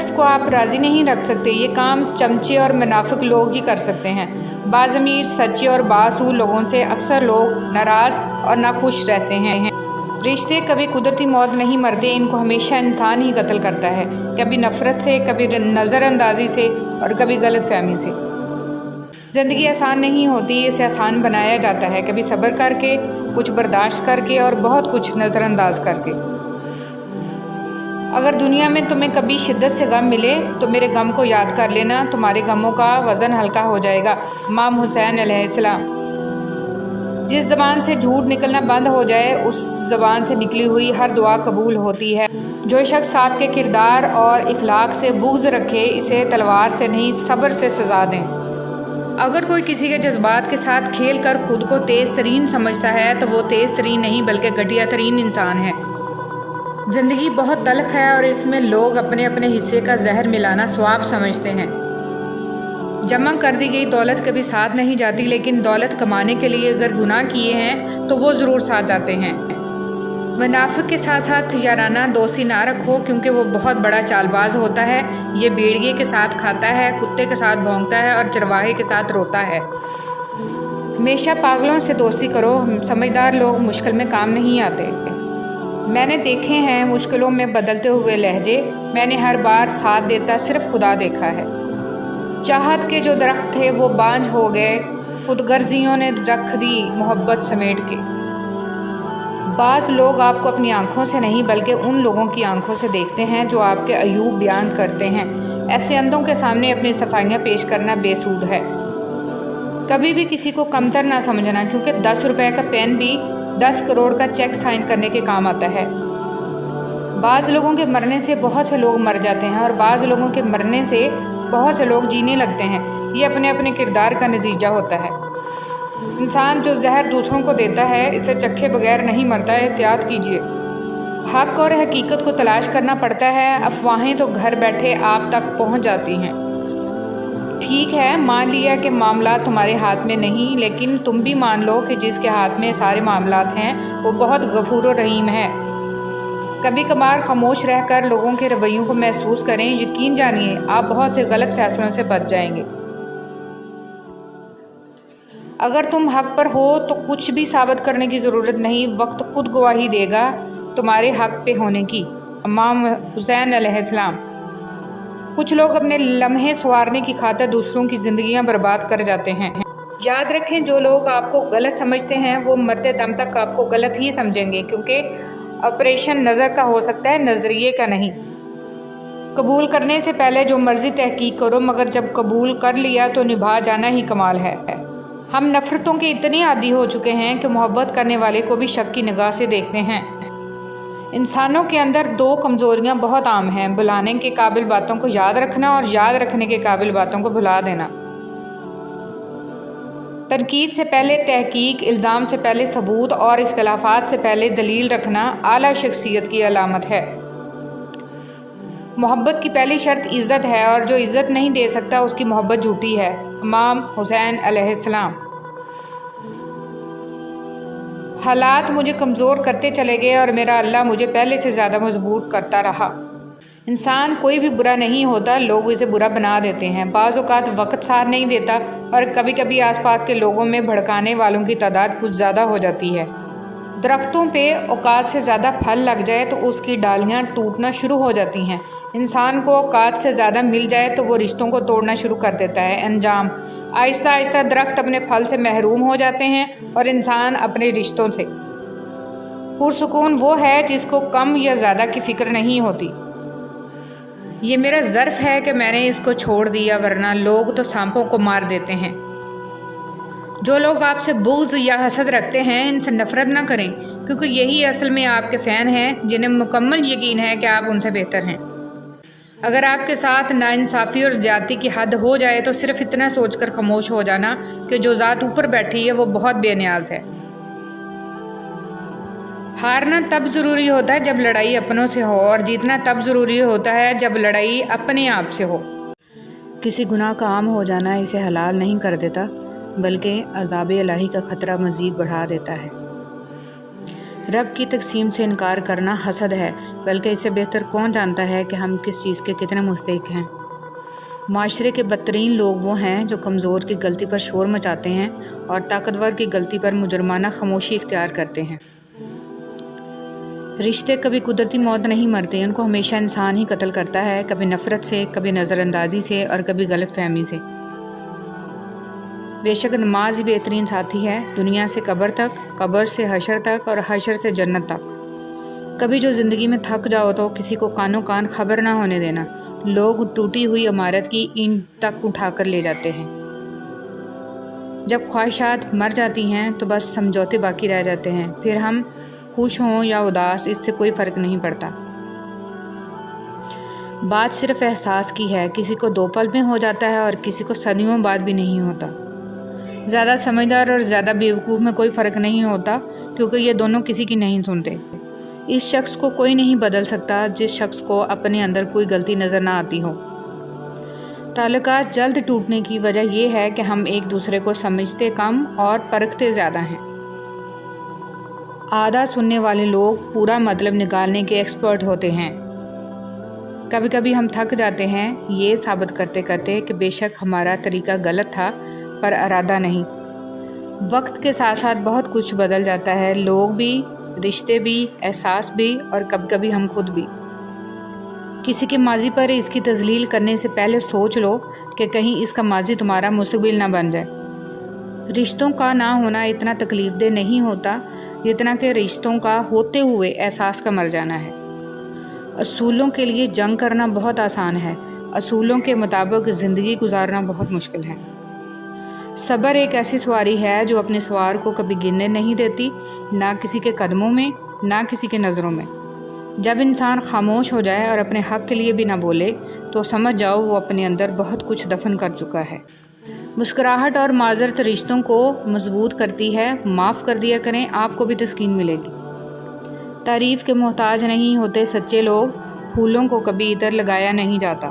شخص کو آپ راضی نہیں رکھ سکتے، یہ کام چمچے اور منافق لوگ ہی کر سکتے ہیں۔ بعض امیر، سچے اور بااصول لوگوں سے اکثر لوگ ناراض اور ناخوش رہتے ہیں۔ رشتے کبھی قدرتی موت نہیں مرتے، ان کو ہمیشہ انسان ہی قتل کرتا ہے، کبھی نفرت سے، کبھی نظر اندازی سے اور کبھی غلط فہمی سے۔ زندگی آسان نہیں ہوتی، اسے آسان بنایا جاتا ہے، کبھی صبر کر کے، کچھ برداشت کر کے اور بہت کچھ نظر انداز کر کے۔ اگر دنیا میں تمہیں کبھی شدت سے غم ملے تو میرے غم کو یاد کر لینا، تمہارے غموں کا وزن ہلکا ہو جائے گا۔ امام حسین علیہ السلام۔ جس زبان سے جھوٹ نکلنا بند ہو جائے، اس زبان سے نکلی ہوئی ہر دعا قبول ہوتی ہے۔ جو شخص آپ کے کردار اور اخلاق سے بغض رکھے، اسے تلوار سے نہیں صبر سے سزا دیں۔ اگر کوئی کسی کے جذبات کے ساتھ کھیل کر خود کو تیز ترین سمجھتا ہے تو وہ تیز ترین نہیں بلکہ گھٹیا ترین انسان ہے۔ زندگی بہت تلخ ہے اور اس میں لوگ اپنے اپنے حصے کا زہر ملانا ثواب سمجھتے ہیں۔ جمع کر دی گئی دولت کبھی ساتھ نہیں جاتی، لیکن دولت کمانے کے لیے اگر گناہ کیے ہیں تو وہ ضرور ساتھ جاتے ہیں۔ منافق کے ساتھ ساتھ یارانہ دوستی نہ رکھو، کیونکہ وہ بہت بڑا چال باز ہوتا ہے۔ یہ بھیڑیے کے ساتھ کھاتا ہے، کتے کے ساتھ بھونکتا ہے اور چرواہے کے ساتھ روتا ہے۔ ہمیشہ پاگلوں سے دوستی کرو، سمجھدار لوگ مشکل میں کام نہیں آتے۔ میں نے دیکھے ہیں مشکلوں میں بدلتے ہوئے لہجے، میں نے ہر بار ساتھ دیتا صرف خدا دیکھا ہے۔ چاہت کے جو درخت تھے وہ بانجھ ہو گئے، خود غرضیوں نے رکھ دی محبت سمیٹ کے۔ بعض لوگ آپ کو اپنی آنکھوں سے نہیں بلکہ ان لوگوں کی آنکھوں سے دیکھتے ہیں جو آپ کے عیوب بیان کرتے ہیں۔ ایسے اندھوں کے سامنے اپنی صفائیاں پیش کرنا بے سود ہے۔ کبھی بھی کسی کو کمتر نہ سمجھنا، کیونکہ 10 روپے کا پین بھی 10 کروڑ کا چیک سائن کرنے کے کام آتا ہے۔ بعض لوگوں کے مرنے سے بہت سے لوگ مر جاتے ہیں اور بعض لوگوں کے مرنے سے بہت سے لوگ جینے لگتے ہیں، یہ اپنے اپنے کردار کا نتیجہ ہوتا ہے۔ انسان جو زہر دوسروں کو دیتا ہے اسے چکھے بغیر نہیں مرتا، احتیاط کیجیے۔ حق اور حقیقت کو تلاش کرنا پڑتا ہے، افواہیں تو گھر بیٹھے آپ تک پہنچ جاتی ہیں۔ ٹھیک ہے، مان لیا کہ معاملات تمہارے ہاتھ میں نہیں، لیکن تم بھی مان لو کہ جس کے ہاتھ میں سارے معاملات ہیں وہ بہت غفور و رحیم ہے۔ کبھی کبھار خاموش رہ کر لوگوں کے رویوں کو محسوس کریں، یقین جانیے آپ بہت سے غلط فیصلوں سے بچ جائیں گے۔ اگر تم حق پر ہو تو کچھ بھی ثابت کرنے کی ضرورت نہیں، وقت خود گواہی دے گا تمہارے حق پہ ہونے کی۔ امام حسین علیہ السلام۔ کچھ لوگ اپنے لمحے سنوارنے کی خاطر دوسروں کی زندگیاں برباد کر جاتے ہیں۔ یاد رکھیں جو لوگ آپ کو غلط سمجھتے ہیں وہ مرتے دم تک آپ کو غلط ہی سمجھیں گے، کیونکہ آپریشن نظر کا ہو سکتا ہے، نظریے کا نہیں۔ قبول کرنے سے پہلے جو مرضی تحقیق کرو، مگر جب قبول کر لیا تو نبھا جانا ہی کمال ہے۔ ہم نفرتوں کے اتنے عادی ہو چکے ہیں کہ محبت کرنے والے کو بھی شک کی نگاہ سے دیکھتے ہیں۔ انسانوں کے اندر 2 کمزوریاں بہت عام ہیں، بھلانے کے قابل باتوں کو یاد رکھنا اور یاد رکھنے کے قابل باتوں کو بھلا دینا۔ تنقید سے پہلے تحقیق، الزام سے پہلے ثبوت اور اختلافات سے پہلے دلیل رکھنا اعلیٰ شخصیت کی علامت ہے۔ محبت کی پہلی شرط عزت ہے، اور جو عزت نہیں دے سکتا اس کی محبت جھوٹی ہے۔ امام حسین علیہ السلام۔ حالات مجھے کمزور کرتے چلے گئے اور میرا اللہ مجھے پہلے سے زیادہ مضبوط کرتا رہا۔ انسان کوئی بھی برا نہیں ہوتا، لوگ اسے برا بنا دیتے ہیں۔ بعض اوقات وقت ساتھ نہیں دیتا اور کبھی کبھی آس پاس کے لوگوں میں بھڑکانے والوں کی تعداد کچھ زیادہ ہو جاتی ہے۔ درختوں پہ اوقات سے زیادہ پھل لگ جائے تو اس کی ڈالیاں ٹوٹنا شروع ہو جاتی ہیں۔ انسان کو اوقات سے زیادہ مل جائے تو وہ رشتوں کو توڑنا شروع کر دیتا ہے۔ انجام: آہستہ آہستہ درخت اپنے پھل سے محروم ہو جاتے ہیں اور انسان اپنے رشتوں سے۔ پرسکون وہ ہے جس کو کم یا زیادہ کی فکر نہیں ہوتی۔ یہ میرا ظرف ہے کہ میں نے اس کو چھوڑ دیا، ورنہ لوگ تو سانپوں کو مار دیتے ہیں۔ جو لوگ آپ سے بغض یا حسد رکھتے ہیں ان سے نفرت نہ کریں، کیونکہ یہی اصل میں آپ کے فین ہیں جنہیں مکمل یقین ہے کہ آپ ان سے بہتر ہیں۔ اگر آپ کے ساتھ ناانصافی اور زیادتی کی حد ہو جائے تو صرف اتنا سوچ کر خاموش ہو جانا کہ جو ذات اوپر بیٹھی ہے وہ بہت بے نیاز ہے۔ ہارنا تب ضروری ہوتا ہے جب لڑائی اپنوں سے ہو، اور جیتنا تب ضروری ہوتا ہے جب لڑائی اپنے آپ سے ہو۔ کسی گناہ کا عام ہو جانا اسے حلال نہیں کر دیتا، بلکہ عذاب الہی کا خطرہ مزید بڑھا دیتا ہے۔ رب کی تقسیم سے انکار کرنا حسد ہے، بلکہ اسے بہتر کون جانتا ہے کہ ہم کس چیز کے کتنے مستحق ہیں۔ معاشرے کے بدترین لوگ وہ ہیں جو کمزور کی غلطی پر شور مچاتے ہیں اور طاقتور کی غلطی پر مجرمانہ خاموشی اختیار کرتے ہیں۔ رشتے کبھی قدرتی موت نہیں مرتے، ان کو ہمیشہ انسان ہی قتل کرتا ہے، کبھی نفرت سے، کبھی نظر اندازی سے اور کبھی غلط فہمی سے۔ بے شک نماز ہی بہترین ساتھی ہے، دنیا سے قبر تک، قبر سے حشر تک اور حشر سے جنت تک۔ کبھی جو زندگی میں تھک جاؤ تو کسی کو کانوں کان خبر نہ ہونے دینا، لوگ ٹوٹی ہوئی عمارت کی اینٹ تک اٹھا کر لے جاتے ہیں۔ جب خواہشات مر جاتی ہیں تو بس سمجھوتے باقی رہ جاتے ہیں، پھر ہم خوش ہوں یا اداس اس سے کوئی فرق نہیں پڑتا۔ بات صرف احساس کی ہے، کسی کو 2 پل میں ہو جاتا ہے اور کسی کو صدیوں بعد بھی نہیں ہوتا۔ زیادہ سمجھدار اور زیادہ بیوقوف میں کوئی فرق نہیں ہوتا، کیونکہ یہ دونوں کسی کی نہیں سنتے۔ اس شخص کو کوئی نہیں بدل سکتا جس شخص کو اپنے اندر کوئی غلطی نظر نہ آتی ہو۔ تعلقات جلد ٹوٹنے کی وجہ یہ ہے کہ ہم ایک دوسرے کو سمجھتے کم اور پرکھتے زیادہ ہیں۔ آدھا سننے والے لوگ پورا مطلب نکالنے کے ایکسپرٹ ہوتے ہیں۔ کبھی کبھی ہم تھک جاتے ہیں یہ ثابت کرتے کرتے کہ بے شک ہمارا طریقہ غلط تھا پر ارادہ نہیں۔ وقت کے ساتھ ساتھ بہت کچھ بدل جاتا ہے، لوگ بھی، رشتے بھی، احساس بھی اور کبھی کبھی ہم خود بھی۔ کسی کے ماضی پر اس کی تذلیل کرنے سے پہلے سوچ لو کہ کہیں اس کا ماضی تمہارا مستقبل نہ بن جائے۔ رشتوں کا نہ ہونا اتنا تکلیف دہ نہیں ہوتا جتنا کہ رشتوں کا ہوتے ہوئے احساس کا مر جانا ہے۔ اصولوں کے لیے جنگ کرنا بہت آسان ہے، اصولوں کے مطابق زندگی گزارنا بہت مشکل ہے۔ صبر ایک ایسی سواری ہے جو اپنے سوار کو کبھی گرنے نہیں دیتی، نہ کسی کے قدموں میں، نہ کسی کے نظروں میں۔ جب انسان خاموش ہو جائے اور اپنے حق کے لیے بھی نہ بولے تو سمجھ جاؤ وہ اپنے اندر بہت کچھ دفن کر چکا ہے۔ مسکراہٹ اور معذرت رشتوں کو مضبوط کرتی ہے، معاف کر دیا کریں، آپ کو بھی تسکین ملے گی۔ تعریف کے محتاج نہیں ہوتے سچے لوگ، پھولوں کو کبھی عطر لگایا نہیں جاتا۔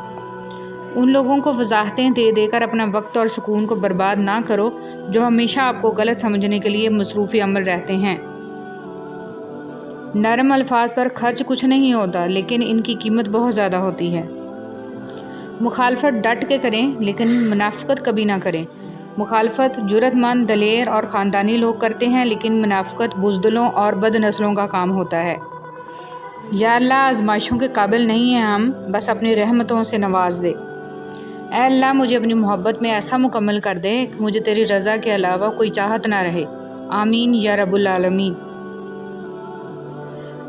ان لوگوں کو وضاحتیں دے دے کر اپنا وقت اور سکون کو برباد نہ کرو جو ہمیشہ آپ کو غلط سمجھنے کے لیے مصروف عمل رہتے ہیں۔ نرم الفاظ پر خرچ کچھ نہیں ہوتا، لیکن ان کی قیمت بہت زیادہ ہوتی ہے۔ مخالفت ڈٹ کے کریں لیکن منافقت کبھی نہ کریں۔ مخالفت جرأت مند، دلیر اور خاندانی لوگ کرتے ہیں، لیکن منافقت بزدلوں اور بد نسلوں کا کام ہوتا ہے۔ یا اللہ آزمائشوں کے قابل نہیں ہیں ہم، بس اپنی رحمتوں سے نواز دے۔ اے اللہ مجھے اپنی محبت میں ایسا مکمل کر دے کہ مجھے تیری رضا کے علاوہ کوئی چاہت نہ رہے، آمین یا رب العالمین۔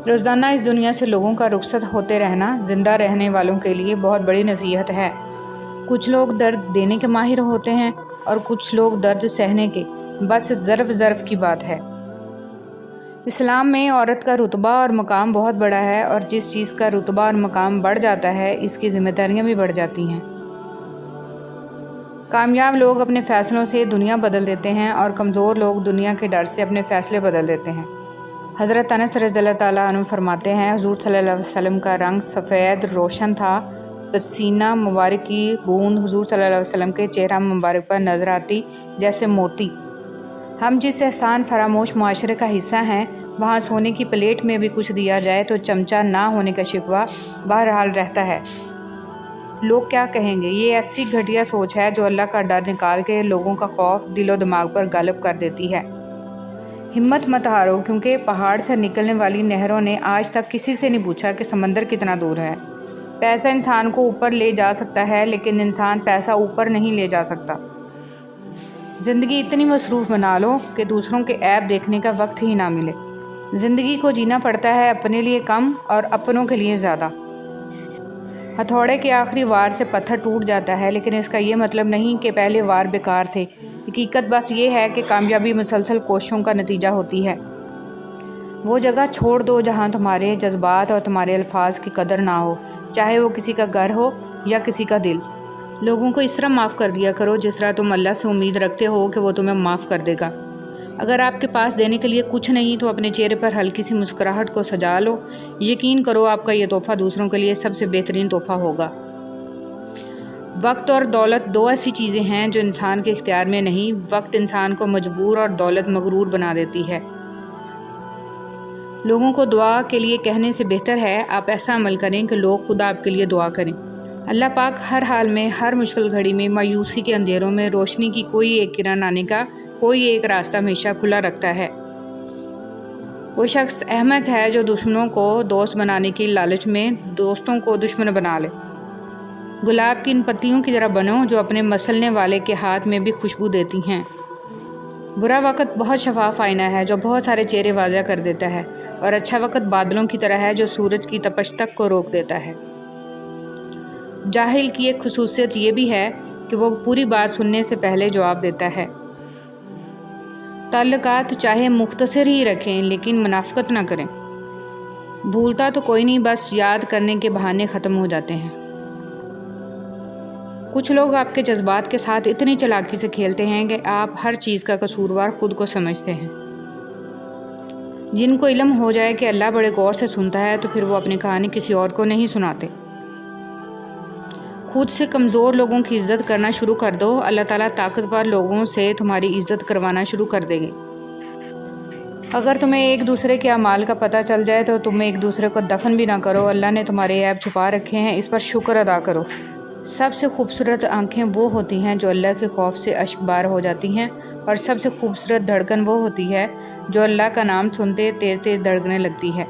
روزانہ اس دنیا سے لوگوں کا رخصت ہوتے رہنا زندہ رہنے والوں کے لیے بہت بڑی نصیحت ہے۔ کچھ لوگ درد دینے کے ماہر ہوتے ہیں اور کچھ لوگ درد سہنے کے، بس ظرف کی بات ہے۔ اسلام میں عورت کا رتبہ اور مقام بہت بڑا ہے، اور جس چیز کا رتبہ اور مقام بڑھ جاتا ہے اس کی ذمہ داریاں بھی بڑھ جاتی ہیں۔ کامیاب لوگ اپنے فیصلوں سے دنیا بدل دیتے ہیں اور کمزور لوگ دنیا کے ڈر سے اپنے فیصلے بدل دیتے ہیں۔ حضرت انس رضی اللہ تعالیٰ عنہ فرماتے ہیں حضور صلی اللہ علیہ وسلم کا رنگ سفید روشن تھا، پسینہ مبارک کی بوند حضور صلی اللہ علیہ وسلم کے چہرہ مبارک پر نظر آتی جیسے موتی۔ ہم جس احسان فراموش معاشرے کا حصہ ہیں وہاں سونے کی پلیٹ میں بھی کچھ دیا جائے تو چمچہ نہ ہونے کا شکوہ بہرحال رہتا ہے۔ لوگ کیا کہیں گے، یہ ایسی گھٹیا سوچ ہے جو اللہ کا ڈر نکال کے لوگوں کا خوف دل و دماغ پر غالب کر دیتی ہے۔ ہمت مت ہارو، کیونکہ پہاڑ سے نکلنے والی نہروں نے آج تک کسی سے نہیں پوچھا کہ سمندر کتنا دور ہے۔ پیسہ انسان کو اوپر لے جا سکتا ہے، لیکن انسان پیسہ اوپر نہیں لے جا سکتا۔ زندگی اتنی مصروف بنا لو کہ دوسروں کے عیب دیکھنے کا وقت ہی نہ ملے۔ زندگی کو جینا پڑتا ہے اپنے لیے کم اور اپنوں کے لیے زیادہ۔ ہتھوڑے کے آخری وار سے پتھر ٹوٹ جاتا ہے، لیکن اس کا یہ مطلب نہیں کہ پہلے وار بیکار تھے۔ حقیقت بس یہ ہے کہ کامیابی مسلسل کوششوں کا نتیجہ ہوتی ہے۔ وہ جگہ چھوڑ دو جہاں تمہارے جذبات اور تمہارے الفاظ کی قدر نہ ہو، چاہے وہ کسی کا گھر ہو یا کسی کا دل۔ لوگوں کو اس طرح معاف کر دیا کرو جس طرح تم اللہ سے امید رکھتے ہو کہ وہ تمہیں معاف کر دے گا۔ اگر آپ کے پاس دینے کے لیے کچھ نہیں تو اپنے چہرے پر ہلکی سی مسکراہٹ کو سجا لو، یقین کرو آپ کا یہ تحفہ دوسروں کے لیے سب سے بہترین تحفہ ہوگا۔ وقت اور دولت 2 ایسی چیزیں ہیں جو انسان کے اختیار میں نہیں۔ وقت انسان کو مجبور اور دولت مغرور بنا دیتی ہے۔ لوگوں کو دعا کے لیے کہنے سے بہتر ہے آپ ایسا عمل کریں کہ لوگ خود آپ کے لیے دعا کریں۔ اللہ پاک ہر حال میں، ہر مشکل گھڑی میں، مایوسی کے اندھیروں میں روشنی کی کوئی ایک کرن آنے کا کوئی ایک راستہ ہمیشہ کھلا رکھتا ہے۔ وہ شخص احمق ہے جو دشمنوں کو دوست بنانے کی لالچ میں دوستوں کو دشمن بنا لے۔ گلاب کی ان پتیوں کی طرح بنو جو اپنے مسلنے والے کے ہاتھ میں بھی خوشبو دیتی ہیں۔ برا وقت بہت شفاف آئینہ ہے جو بہت سارے چہرے واضح کر دیتا ہے، اور اچھا وقت بادلوں کی طرح ہے جو سورج کی تپش تک کو روک دیتا ہے۔ جاہل کی ایک خصوصیت یہ بھی ہے کہ وہ پوری بات سننے سے پہلے جواب دیتا ہے۔ تعلقات چاہے مختصر ہی رکھیں لیکن منافقت نہ کریں۔ بھولتا تو کوئی نہیں، بس یاد کرنے کے بہانے ختم ہو جاتے ہیں۔ کچھ لوگ آپ کے جذبات کے ساتھ اتنی چالاکی سے کھیلتے ہیں کہ آپ ہر چیز کا قصوروار خود کو سمجھتے ہیں۔ جن کو علم ہو جائے کہ اللہ بڑے غور سے سنتا ہے تو پھر وہ اپنی کہانی کسی اور کو نہیں سناتے۔ خود سے کمزور لوگوں کی عزت کرنا شروع کر دو، اللہ تعالیٰ طاقتور لوگوں سے تمہاری عزت کروانا شروع کر دیں گے۔ اگر تمہیں ایک دوسرے کے اعمال کا پتہ چل جائے تو تم ایک دوسرے کو دفن بھی نہ کرو۔ اللہ نے تمہارے عیب چھپا رکھے ہیں، اس پر شکر ادا کرو۔ سب سے خوبصورت آنکھیں وہ ہوتی ہیں جو اللہ کے خوف سے اشک بار ہو جاتی ہیں، اور سب سے خوبصورت دھڑکن وہ ہوتی ہے جو اللہ کا نام سنتے تیز تیز دھڑکنے لگتی ہے۔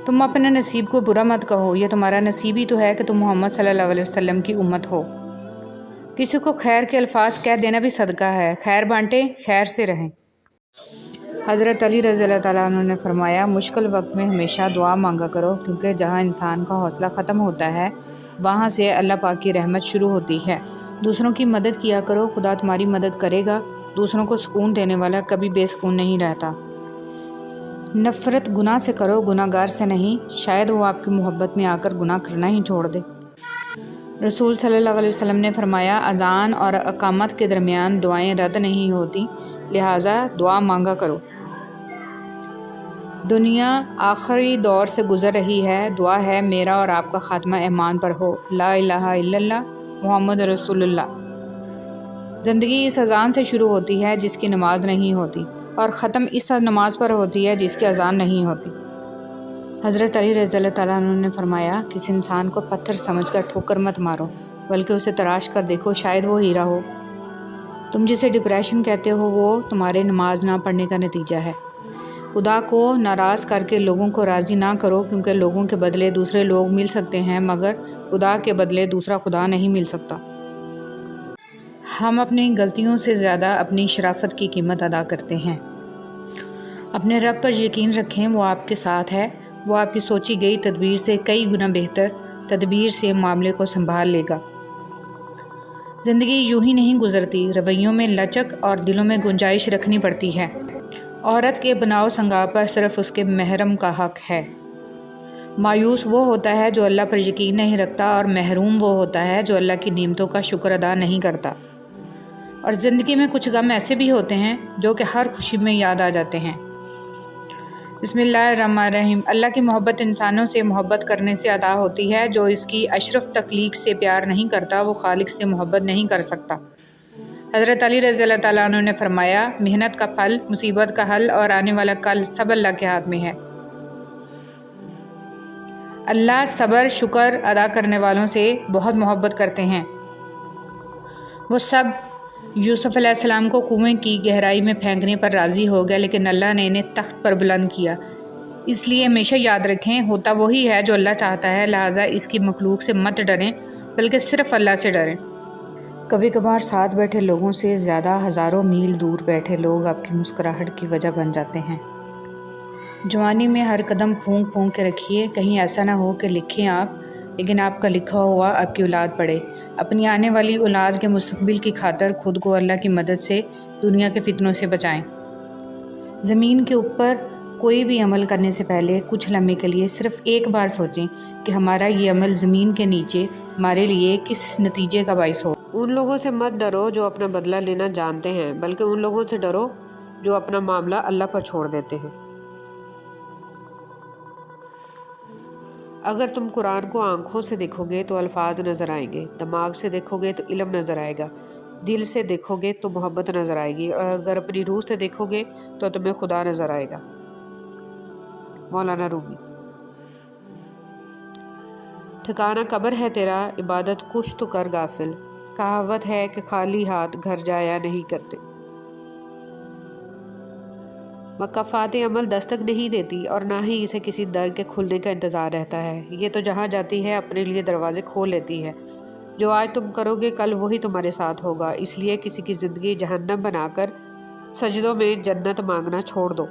تم اپنے نصیب کو برا مت کہو، یہ تمہارا نصیب ہی تو ہے کہ تم محمد صلی اللہ علیہ وسلم کی امت ہو۔ کسی کو خیر کے الفاظ کہہ دینا بھی صدقہ ہے۔ خیر بانٹیں، خیر سے رہیں۔ حضرت علی رضی اللہ تعالیٰ عنہ نے فرمایا، مشکل وقت میں ہمیشہ دعا مانگا کرو، کیونکہ جہاں انسان کا حوصلہ ختم ہوتا ہے وہاں سے اللہ پاک کی رحمت شروع ہوتی ہے۔ دوسروں کی مدد کیا کرو، خدا تمہاری مدد کرے گا۔ دوسروں کو سکون دینے والا کبھی بے سکون نہیں رہتا۔ نفرت گناہ سے کرو، گناہ گار سے نہیں، شاید وہ آپ کی محبت میں آ کر گناہ کرنا ہی چھوڑ دے۔ رسول صلی اللہ علیہ وسلم نے فرمایا، اذان اور اقامت کے درمیان دعائیں رد نہیں ہوتی، لہٰذا دعا مانگا کرو۔ دنیا آخری دور سے گزر رہی ہے، دعا ہے میرا اور آپ کا خاتمہ ایمان پر ہو، لا الہ الا اللہ محمد رسول اللہ۔ زندگی اس اذان سے شروع ہوتی ہے جس کی نماز نہیں ہوتی، اور ختم اس نماز پر ہوتی ہے جس کی اذان نہیں ہوتی۔ حضرت علی رضی اللہ تعالیٰ عنہ نے فرمایا، کسی انسان کو پتھر سمجھ کر ٹھوکر مت مارو، بلکہ اسے تراش کر دیکھو، شاید وہ ہیرا ہو۔ تم جسے ڈپریشن کہتے ہو وہ تمہارے نماز نہ پڑھنے کا نتیجہ ہے۔ خدا کو ناراض کر کے لوگوں کو راضی نہ کرو، کیونکہ لوگوں کے بدلے دوسرے لوگ مل سکتے ہیں مگر خدا کے بدلے دوسرا خدا نہیں مل سکتا۔ ہم اپنی غلطیوں سے زیادہ اپنی شرافت کی قیمت ادا کرتے ہیں۔ اپنے رب پر یقین رکھیں، وہ آپ کے ساتھ ہے۔ وہ آپ کی سوچی گئی تدبیر سے کئی گنا بہتر تدبیر سے معاملے کو سنبھال لے گا۔ زندگی یوں ہی نہیں گزرتی، رویوں میں لچک اور دلوں میں گنجائش رکھنی پڑتی ہے۔ عورت کے بناؤ سنگار پر صرف اس کے محرم کا حق ہے۔ مایوس وہ ہوتا ہے جو اللہ پر یقین نہیں رکھتا، اور محروم وہ ہوتا ہے جو اللہ کی نعمتوں کا شکر ادا نہیں کرتا۔ اور زندگی میں کچھ غم ایسے بھی ہوتے ہیں جو کہ ہر خوشی میں یاد آ جاتے ہیں۔ بسم اللہ الرحمن الرحیم۔ اللہ کی محبت انسانوں سے محبت کرنے سے عطا ہوتی ہے۔ جو اس کی اشرف تخلیق سے پیار نہیں کرتا وہ خالق سے محبت نہیں کر سکتا۔ حضرت علی رضی اللہ تعالیٰ عنہ نے فرمایا، محنت کا پھل، مصیبت کا حل اور آنے والا کل سب اللہ کے ہاتھ میں ہے۔ اللہ صبر شکر ادا کرنے والوں سے بہت محبت کرتے ہیں۔ وہ سب یوسف علیہ السلام کو کنویں کی گہرائی میں پھینکنے پر راضی ہو گئے، لیکن اللہ نے انہیں تخت پر بلند کیا۔ اس لیے ہمیشہ یاد رکھیں، ہوتا وہی ہے جو اللہ چاہتا ہے، لہٰذا اس کی مخلوق سے مت ڈریں بلکہ صرف اللہ سے ڈریں۔ کبھی کبھار ساتھ بیٹھے لوگوں سے زیادہ ہزاروں میل دور بیٹھے لوگ آپ کی مسکراہٹ کی وجہ بن جاتے ہیں۔ جوانی میں ہر قدم پھونک پھونک کے رکھیے، کہیں ایسا نہ ہو کہ لکھیں آپ لیکن آپ کا لکھا ہوا آپ کی اولاد پڑھے۔ اپنی آنے والی اولاد کے مستقبل کی خاطر خود کو اللہ کی مدد سے دنیا کے فتنوں سے بچائیں۔ زمین کے اوپر کوئی بھی عمل کرنے سے پہلے کچھ لمحے کے لیے صرف ایک بار سوچیں کہ ہمارا یہ عمل زمین کے نیچے ہمارے لیے کس نتیجے کا باعث ہو۔ ان لوگوں سے مت ڈرو جو اپنا بدلہ لینا جانتے ہیں، بلکہ ان لوگوں سے ڈرو جو اپنا معاملہ اللہ پر چھوڑ دیتے ہیں۔ اگر تم قرآن کو آنکھوں سے دیکھو گے تو الفاظ نظر آئیں گے، دماغ سے دیکھو گے تو علم نظر آئے گا، دل سے دیکھو گے تو محبت نظر آئے گی، اور اگر اپنی روح سے دیکھو گے تو تمہیں خدا نظر آئے گا۔ مولانا رومی۔ ٹھکانہ قبر ہے تیرا، عبادت کچھ تو کر غافل، کہاوت ہے کہ خالی ہاتھ گھر جایا نہیں کرتے۔ مکافات عمل دستک نہیں دیتی اور نہ ہی اسے کسی در کے کھلنے کا انتظار رہتا ہے، یہ تو جہاں جاتی ہے اپنے لیے دروازے کھول لیتی ہے۔ جو آج تم کرو گے کل وہی تمہارے ساتھ ہوگا، اس لیے کسی کی زندگی جہنم بنا کر سجدوں میں جنت مانگنا چھوڑ دو۔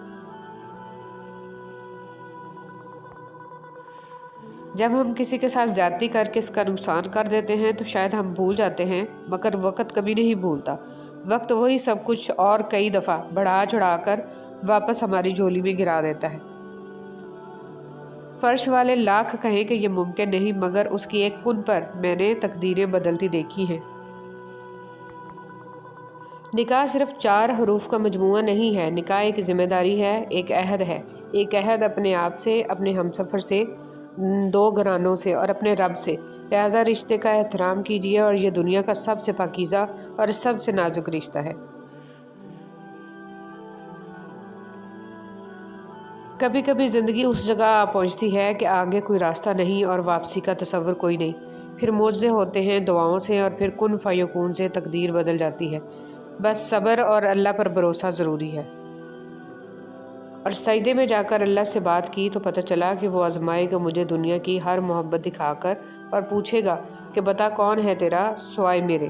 جب ہم کسی کے ساتھ زیادتی کر کے اس کا نقصان کر دیتے ہیں تو شاید ہم بھول جاتے ہیں، مگر وقت کبھی نہیں بھولتا۔ وقت وہی سب کچھ اور کئی دفعہ بڑھا چڑھا کر واپس ہماری جھولی میں گرا دیتا ہے۔ فرش والے لاکھ کہیں کہ یہ ممکن نہیں، مگر اس کی ایک کن پر میں نے تقدیریں بدلتی دیکھی ہیں۔ نکاح صرف 4 حروف کا مجموعہ نہیں ہے، نکاح ایک ذمہ داری ہے، ایک عہد ہے، ایک عہد اپنے آپ سے، اپنے ہمسفر سے، 2 گھرانوں سے اور اپنے رب سے۔ لہٰذا رشتے کا احترام کیجیے، اور یہ دنیا کا سب سے پاکیزہ اور سب سے نازک رشتہ ہے۔ کبھی کبھی زندگی اس جگہ آ پہنچتی ہے کہ آگے کوئی راستہ نہیں اور واپسی کا تصور کوئی نہیں، پھر معجزے ہوتے ہیں دعاؤں سے، اور پھر کن فیکون سے تقدیر بدل جاتی ہے۔ بس صبر اور اللہ پر بھروسہ ضروری ہے۔ اور سجدے میں جا کر اللہ سے بات کی تو پتہ چلا کہ وہ آزمائے گا مجھے دنیا کی ہر محبت دکھا کر، اور پوچھے گا کہ بتا کون ہے تیرا سوائے میرے۔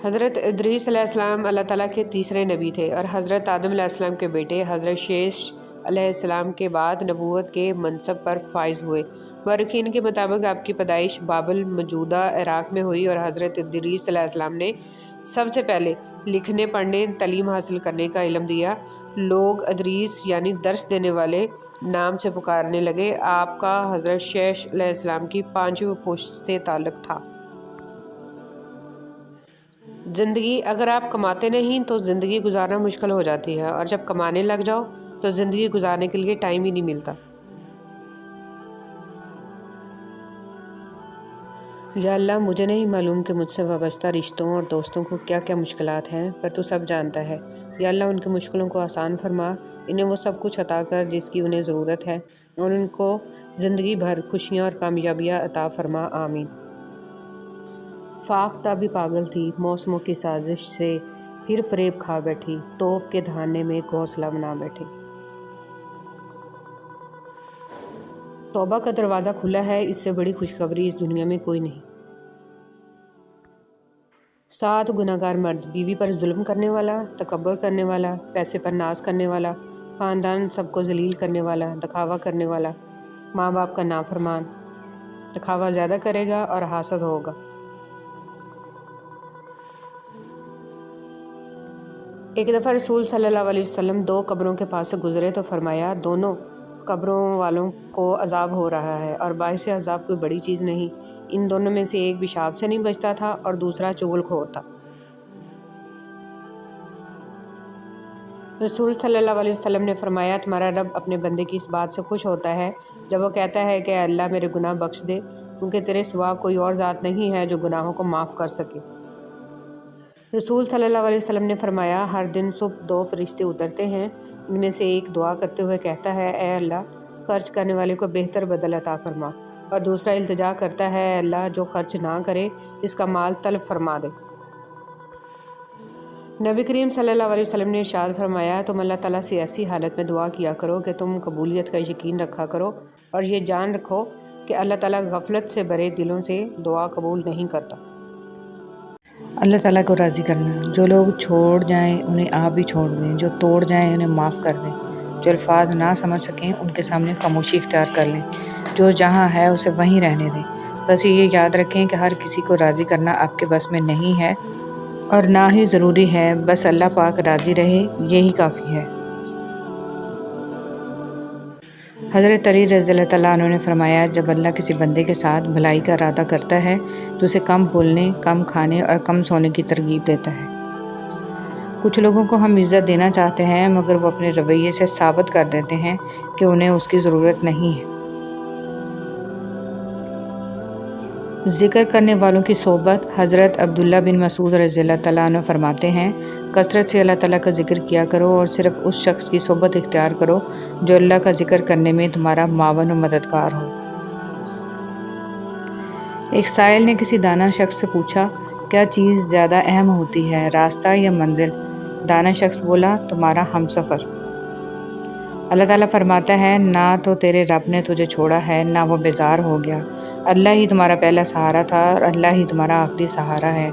حضرت ادریس علیہ السلام اللہ تعالیٰ کے تیسرے نبی تھے، اور حضرت آدم علیہ السلام کے بیٹے حضرت شیش علیہ السلام کے بعد نبوت کے منصب پر فائز ہوئے۔ مورخین کے مطابق آپ کی پیدائش بابل موجودہ عراق میں ہوئی، اور حضرت ادریس علیہ السلام نے سب سے پہلے لکھنے پڑھنے تعلیم حاصل کرنے کا علم دیا۔ لوگ ادریس یعنی درس دینے والے نام سے پکارنے لگے۔ آپ کا حضرت شیش علیہ السلام کی 5ویں پشت سے تعلق تھا۔ زندگی اگر آپ کماتے نہیں تو زندگی گزارنا مشکل ہو جاتی ہے، اور جب کمانے لگ جاؤ تو زندگی گزارنے کے لیے ٹائم ہی نہیں ملتا۔ یا اللہ، مجھے نہیں معلوم کہ مجھ سے وابستہ رشتوں اور دوستوں کو کیا کیا مشکلات ہیں، پر تو سب جانتا ہے۔ یا اللہ، ان کی مشکلوں کو آسان فرما، انہیں وہ سب کچھ عطا کر جس کی انہیں ضرورت ہے، اور ان کو زندگی بھر خوشیاں اور کامیابیاں عطا فرما، آمین۔ فاختہ بھی پاگل تھی موسموں کی سازش سے، پھر فریب کھا بیٹھی، توپ کے دھانے میں گھونسلہ بنا بیٹھی۔ توبہ کا دروازہ کھلا ہے، اس سے بڑی خوشخبری اس دنیا میں کوئی نہیں۔ 7 گناہگار مرد: بیوی پر ظلم کرنے والا، تکبر کرنے والا، پیسے پر ناز کرنے والا، خاندان سب کو ذلیل کرنے والا، دکھاوا کرنے والا، ماں باپ کا نافرمان۔ دکھاوا زیادہ کرے گا اور حاسد ہوگا۔ ایک دفعہ رسول صلی اللہ علیہ وسلم 2 قبروں کے پاس سے گزرے تو فرمایا، دونوں قبروں والوں کو عذاب ہو رہا ہے، اور باعث عذاب کوئی بڑی چیز نہیں۔ ان دونوں میں سے ایک پیشاب سے نہیں بچتا تھا اور دوسرا چغل خور تھا۔ رسول صلی اللہ علیہ وسلم نے فرمایا، تمہارا رب اپنے بندے کی اس بات سے خوش ہوتا ہے جب وہ کہتا ہے کہ اے اللہ میرے گناہ بخش دے، کیونکہ تیرے سوا کوئی اور ذات نہیں ہے جو گناہوں کو معاف کر سکے۔ رسول صلی اللہ علیہ وسلم نے فرمایا، ہر دن صبح 2 فرشتے اترتے ہیں، ان میں سے ایک دعا کرتے ہوئے کہتا ہے، اے اللہ خرچ کرنے والے کو بہتر بدل عطا فرما، اور دوسرا التجا کرتا ہے، اے اللہ جو خرچ نہ کرے اس کا مال تلف فرما دے۔ نبی کریم صلی اللہ علیہ وسلم نے ارشاد فرمایا، تم اللہ تعالیٰ سے ایسی حالت میں دعا کیا کرو کہ تم قبولیت کا یقین رکھا کرو، اور یہ جان رکھو کہ اللہ تعالیٰ غفلت سے بھرے دلوں سے دعا قبول نہیں کرتا۔ اللہ تعالیٰ کو راضی کرنا: جو لوگ چھوڑ جائیں انہیں آپ بھی چھوڑ دیں، جو توڑ جائیں انہیں معاف کر دیں، جو الفاظ نہ سمجھ سکیں ان کے سامنے خاموشی اختیار کر لیں، جو جہاں ہے اسے وہیں رہنے دیں۔ بس یہ یاد رکھیں کہ ہر کسی کو راضی کرنا آپ کے بس میں نہیں ہے اور نہ ہی ضروری ہے، بس اللہ پاک راضی رہے یہی کافی ہے۔ حضرت علی رضی اللہ تعالیٰ عنہ نے فرمایا، جب اللہ کسی بندے کے ساتھ بھلائی کا ارادہ کرتا ہے تو اسے کم بولنے، کم کھانے اور کم سونے کی ترغیب دیتا ہے۔ کچھ لوگوں کو ہم عزت دینا چاہتے ہیں مگر وہ اپنے رویے سے ثابت کر دیتے ہیں کہ انہیں اس کی ضرورت نہیں ہے۔ ذکر کرنے والوں کی صحبت۔ حضرت عبداللہ بن مسعود رضی اللہ تعالیٰ عنہ فرماتے ہیں، کثرت سے اللہ تعالیٰ کا ذکر کیا کرو اور صرف اس شخص کی صحبت اختیار کرو جو اللہ کا ذکر کرنے میں تمہارا معاون و مددگار ہو۔ ایک سائل نے کسی دانا شخص سے پوچھا، کیا چیز زیادہ اہم ہوتی ہے، راستہ یا منزل؟ دانا شخص بولا، تمہارا ہمسفر۔ اللہ تعالیٰ فرماتا ہے، نہ تو تیرے رب نے تجھے چھوڑا ہے نہ وہ بیزار ہو گیا، اللہ ہی تمہارا پہلا سہارا تھا اور اللہ ہی تمہارا آخری سہارا ہے۔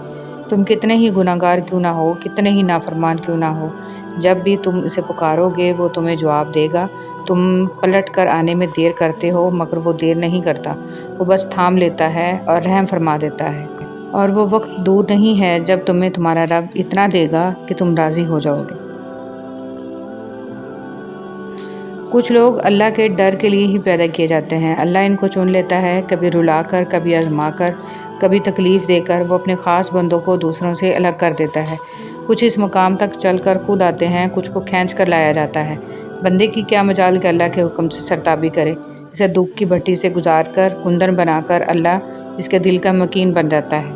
تم کتنے ہی گناہ گار کیوں نہ ہو، کتنے ہی نافرمان کیوں نہ ہو، جب بھی تم اسے پکارو گے وہ تمہیں جواب دے گا۔ تم پلٹ کر آنے میں دیر کرتے ہو مگر وہ دیر نہیں کرتا، وہ بس تھام لیتا ہے اور رحم فرما دیتا ہے، اور وہ وقت دور نہیں ہے جب تمہیں تمہارا رب اتنا دے گا کہ تم راضی ہو جاؤ گے۔ کچھ لوگ اللہ کے ڈر کے لیے ہی پیدا کیے جاتے ہیں، اللہ ان کو چن لیتا ہے، کبھی رلا کر، کبھی آزما کر، کبھی تکلیف دے کر وہ اپنے خاص بندوں کو دوسروں سے الگ کر دیتا ہے۔ کچھ اس مقام تک چل کر خود آتے ہیں، کچھ کو کھینچ کر لایا جاتا ہے۔ بندے کی کیا مجال کہ اللہ کے حکم سے سرتابی کرے، اسے دکھ کی بھٹی سے گزار کر، کندن بنا کر اللہ اس کے دل کا مکین بن جاتا ہے۔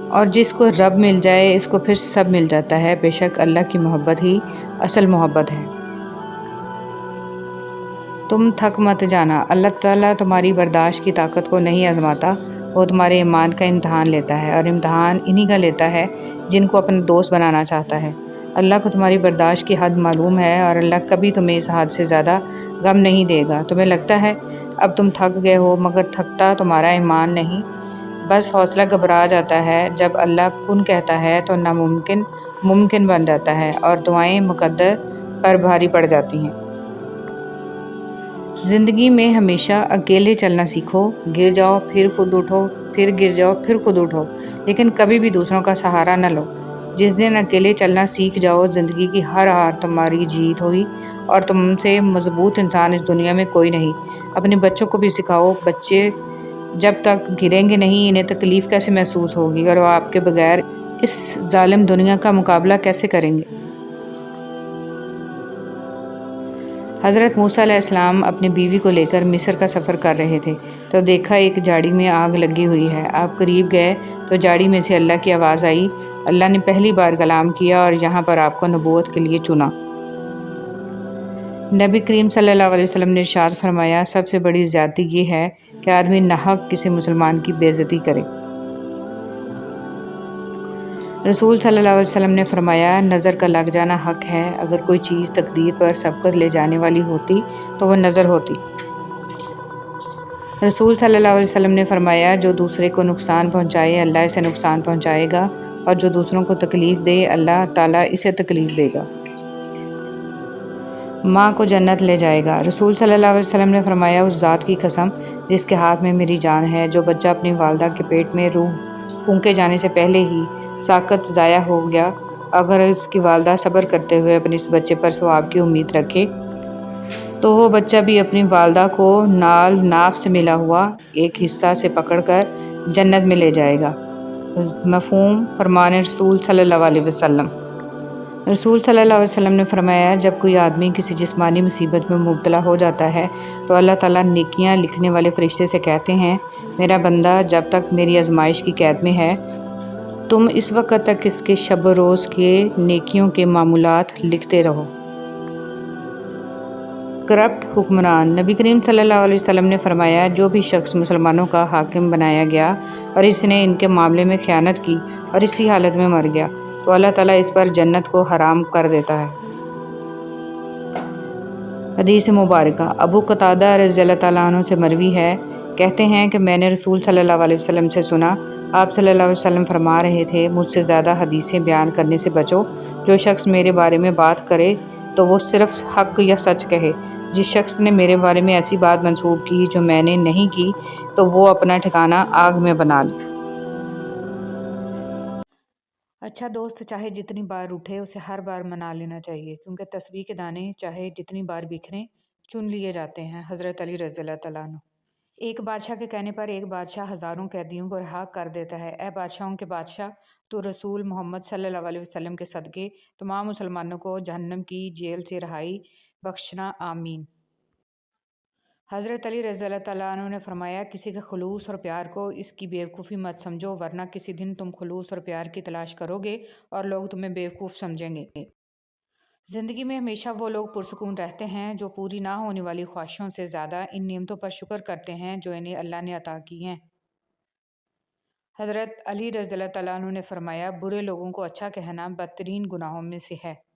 اور جس کو رب مل جائے اس کو پھر سب مل جاتا ہے۔ بے شک اللہ کی محبت ہی اصل محبت ہے۔ تم تھک مت جانا، اللہ تعالیٰ تمہاری برداشت کی طاقت کو نہیں آزماتا، وہ تمہارے ایمان کا امتحان لیتا ہے، اور امتحان انہی کا لیتا ہے جن کو اپنا دوست بنانا چاہتا ہے۔ اللہ کو تمہاری برداشت کی حد معلوم ہے اور اللہ کبھی تمہیں اس حد سے زیادہ غم نہیں دے گا۔ تمہیں لگتا ہے اب تم تھک گئے ہو مگر تھکتا تمہارا ایمان نہیں، بس حوصلہ گھبرا جاتا ہے۔ جب اللہ کن کہتا ہے تو ناممکن ممکن بن جاتا ہے اور دعائیں مقدر پر بھاری پڑ جاتی ہیں۔ زندگی میں ہمیشہ اکیلے چلنا سیکھو، گر جاؤ پھر خود اٹھو، پھر گر جاؤ پھر خود اٹھو، لیکن کبھی بھی دوسروں کا سہارا نہ لو۔ جس دن اکیلے چلنا سیکھ جاؤ زندگی کی ہر ہار تمہاری جیت ہوئی اور تم سے مضبوط انسان اس دنیا میں کوئی نہیں۔ اپنے بچوں کو بھی سکھاؤ، بچے جب تک گریں گے نہیں انہیں تکلیف کیسے محسوس ہوگی اور وہ آپ کے بغیر اس ظالم دنیا کا مقابلہ کیسے کریں گے۔ حضرت موسیٰ علیہ السلام اپنی بیوی کو لے کر مصر کا سفر کر رہے تھے تو دیکھا ایک جھاڑی میں آگ لگی ہوئی ہے۔ آپ قریب گئے تو جھاڑی میں سے اللہ کی آواز آئی، اللہ نے پہلی بار کلام کیا اور یہاں پر آپ کو نبوت کے لیے چنا۔ نبی کریم صلی اللہ علیہ وسلم نے ارشاد فرمایا، سب سے بڑی زیادتی یہ ہے کہ آدمی ناحق کسی مسلمان کی بے عزتی کرے۔ رسول صلی اللہ علیہ وسلم نے فرمایا، نظر کا لگ جانا حق ہے، اگر کوئی چیز تقدیر پر سبقت لے جانے والی ہوتی تو وہ نظر ہوتی۔ رسول صلی اللہ علیہ وسلم نے فرمایا، جو دوسرے کو نقصان پہنچائے اللہ اسے نقصان پہنچائے گا، اور جو دوسروں کو تکلیف دے اللہ تعالیٰ اسے تکلیف دے گا۔ ماں کو جنت لے جائے گا۔ رسول صلی اللہ علیہ وسلم نے فرمایا، اس ذات کی قسم جس کے ہاتھ میں میری جان ہے، جو بچہ اپنی والدہ کے پیٹ میں روح پھونکے جانے سے پہلے ہی ساقط ضائع ہو گیا، اگر اس کی والدہ صبر کرتے ہوئے اپنے اس بچے پر ثواب کی امید رکھے تو وہ بچہ بھی اپنی والدہ کو نال ناف سے ملا ہوا ایک حصہ سے پکڑ کر جنت میں لے جائے گا۔ مفہوم فرمان رسول صلی اللہ علیہ وسلم۔ رسول صلی اللہ علیہ وسلم نے فرمایا، جب کوئی آدمی کسی جسمانی مصیبت میں مبتلا ہو جاتا ہے تو اللہ تعالیٰ نیکیاں لکھنے والے فرشتے سے کہتے ہیں، میرا بندہ جب تک میری آزمائش کی قید میں ہے تم اس وقت تک اس کے شب و روز کے نیکیوں کے معمولات لکھتے رہو۔ کرپٹ حکمران۔ نبی کریم صلی اللہ علیہ وسلم نے فرمایا، جو بھی شخص مسلمانوں کا حاکم بنایا گیا اور اس نے ان کے معاملے میں خیانت کی اور اسی حالت میں مر گیا تو اللہ تعالیٰ اس پر جنت کو حرام کر دیتا ہے۔ حدیث مبارکہ۔ ابو قتادہ رضی اللہ تعالیٰ عنہ سے مروی ہے، کہتے ہیں کہ میں نے رسول صلی اللہ علیہ وسلم سے سنا، آپ صلی اللہ علیہ وسلم فرما رہے تھے، مجھ سے زیادہ حدیثیں بیان کرنے سے بچو، جو شخص میرے بارے میں بات کرے تو وہ صرف حق یا سچ کہے، جس شخص نے میرے بارے میں ایسی بات منسوب کی جو میں نے نہیں کی تو وہ اپنا ٹھکانہ آگ میں بنا لے۔ اچھا دوست چاہے جتنی بار اٹھے اسے ہر بار منا لینا چاہیے، کیونکہ تسبیح کے دانے چاہے جتنی بار بکھریں چن لیے جاتے ہیں۔ حضرت علی رضی اللہ تعالیٰ عنہ۔ ایک بادشاہ کے کہنے پر ایک بادشاہ ہزاروں قیدیوں کو رہا کر دیتا ہے۔ اے بادشاہوں کے بادشاہ، تو رسول محمد صلی اللہ علیہ وسلم کے صدقے تمام مسلمانوں کو جہنم کی جیل سے رہائی بخشنا، آمین۔ حضرت علی رضی اللہ تعالیٰ عنہ نے فرمایا، کسی کے خلوص اور پیار کو اس کی بیوقوفی مت سمجھو، ورنہ کسی دن تم خلوص اور پیار کی تلاش کرو گے اور لوگ تمہیں بیوقوف سمجھیں گے۔ زندگی میں ہمیشہ وہ لوگ پرسکون رہتے ہیں جو پوری نہ ہونے والی خواہشوں سے زیادہ ان نعمتوں پر شکر کرتے ہیں جو انہیں اللہ نے عطا کی ہیں۔ حضرت علی رضی اللہ تعالیٰ عنہ نے فرمایا، برے لوگوں کو اچھا کہنا بدترین گناہوں میں سے ہے۔